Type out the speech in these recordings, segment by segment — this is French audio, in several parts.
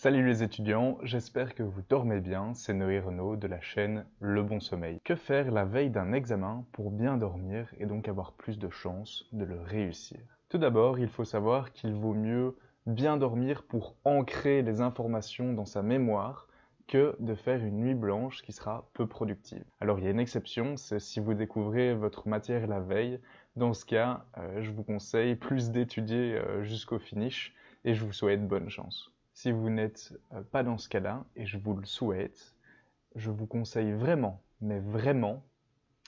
Salut les étudiants, j'espère que vous dormez bien, c'est Noé Renaud de la chaîne Le Bon Sommeil. Que faire la veille d'un examen pour bien dormir et donc avoir plus de chances de le réussir? Tout d'abord, il faut savoir qu'il vaut mieux bien dormir pour ancrer les informations dans sa mémoire que de faire une nuit blanche qui sera peu productive. Alors il y a une exception, c'est si vous découvrez votre matière la veille. Dans ce cas, je vous conseille plus d'étudier jusqu'au finish et je vous souhaite bonne chance. Si vous n'êtes pas dans ce cas-là, et je vous le souhaite, je vous conseille vraiment, mais vraiment,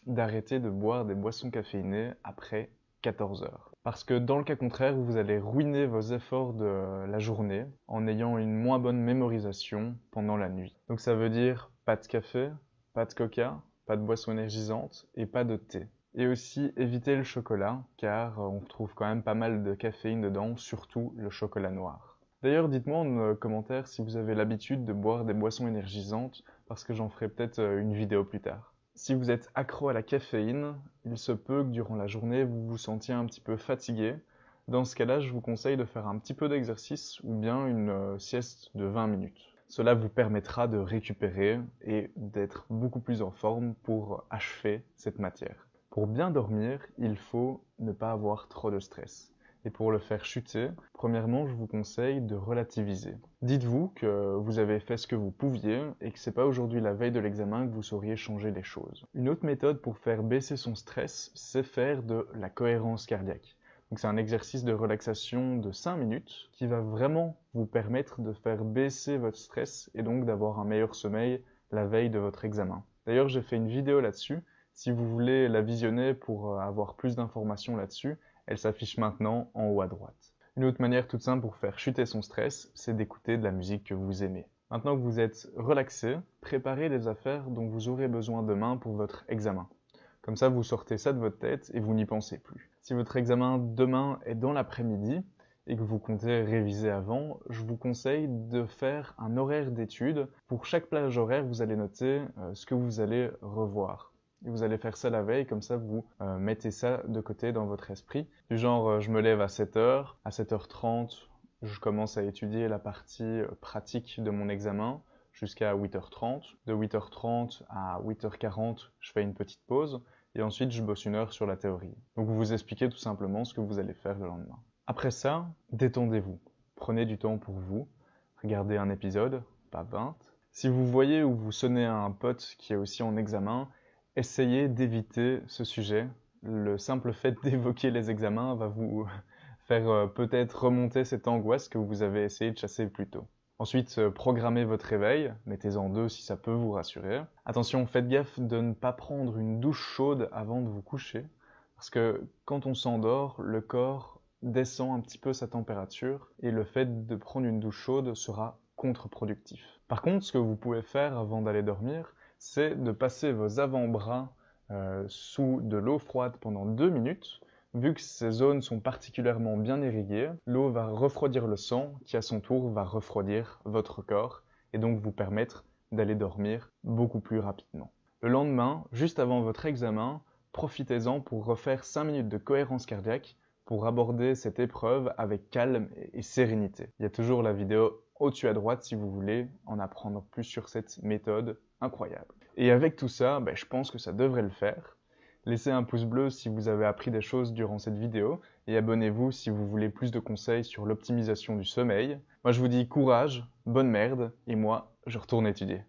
d'arrêter de boire des boissons caféinées après 14 heures. Parce que dans le cas contraire, vous allez ruiner vos efforts de la journée en ayant une moins bonne mémorisation pendant la nuit. Donc ça veut dire pas de café, pas de coca, pas de boissons énergisantes et pas de thé. Et aussi éviter le chocolat, car on retrouve quand même pas mal de caféine dedans, surtout le chocolat noir. D'ailleurs, dites-moi en commentaire si vous avez l'habitude de boire des boissons énergisantes, parce que j'en ferai peut-être une vidéo plus tard. Si vous êtes accro à la caféine, il se peut que durant la journée, vous vous sentiez un petit peu fatigué. Dans ce cas-là, je vous conseille de faire un petit peu d'exercice ou bien une sieste de 20 minutes. Cela vous permettra de récupérer et d'être beaucoup plus en forme pour achever cette matière. Pour bien dormir, il faut ne pas avoir trop de stress. Et pour le faire chuter, premièrement, je vous conseille de relativiser. Dites-vous que vous avez fait ce que vous pouviez et que c'est pas aujourd'hui la veille de l'examen que vous sauriez changer les choses. Une autre méthode pour faire baisser son stress, c'est faire de la cohérence cardiaque. Donc c'est un exercice de relaxation de 5 minutes qui va vraiment vous permettre de faire baisser votre stress et donc d'avoir un meilleur sommeil la veille de votre examen. D'ailleurs, j'ai fait une vidéo là-dessus. Si vous voulez la visionner pour avoir plus d'informations là-dessus, elle s'affiche maintenant en haut à droite. Une autre manière toute simple pour faire chuter son stress, c'est d'écouter de la musique que vous aimez. Maintenant que vous êtes relaxé, préparez les affaires dont vous aurez besoin demain pour votre examen. Comme ça, vous sortez ça de votre tête et vous n'y pensez plus. Si votre examen demain est dans l'après-midi et que vous comptez réviser avant, je vous conseille de faire un horaire d'études. Pour chaque plage horaire, vous allez noter ce que vous allez revoir. Et vous allez faire ça la veille, comme ça vous mettez ça de côté dans votre esprit. Du genre, je me lève à 7h, à 7h30, je commence à étudier la partie pratique de mon examen jusqu'à 8h30. De 8h30 à 8h40, je fais une petite pause et ensuite je bosse une heure sur la théorie. Donc vous vous expliquez tout simplement ce que vous allez faire le lendemain. Après ça, détendez-vous. Prenez du temps pour vous. Regardez un épisode, pas 20. Si vous voyez ou vous sonnez à un pote qui est aussi en examen, essayez d'éviter ce sujet. Le simple fait d'évoquer les examens va vous faire peut-être remonter cette angoisse que vous avez essayé de chasser plus tôt. Ensuite, programmez votre réveil, mettez-en 2 si ça peut vous rassurer. Attention, faites gaffe de ne pas prendre une douche chaude avant de vous coucher, parce que quand on s'endort, le corps descend un petit peu sa température, et le fait de prendre une douche chaude sera contre-productif. Par contre, ce que vous pouvez faire avant d'aller dormir, c'est de passer vos avant-bras sous de l'eau froide pendant 2 minutes. Vu que ces zones sont particulièrement bien irriguées, l'eau va refroidir le sang qui à son tour va refroidir votre corps et donc vous permettre d'aller dormir beaucoup plus rapidement. Le lendemain, juste avant votre examen, profitez-en pour refaire 5 minutes de cohérence cardiaque pour aborder cette épreuve avec calme et sérénité. Il y a toujours la vidéo au-dessus à droite si vous voulez en apprendre plus sur cette méthode incroyable. Et avec tout ça, je pense que ça devrait le faire. Laissez un pouce bleu si vous avez appris des choses durant cette vidéo et abonnez-vous si vous voulez plus de conseils sur l'optimisation du sommeil. Moi je vous dis courage, bonne merde et moi je retourne étudier.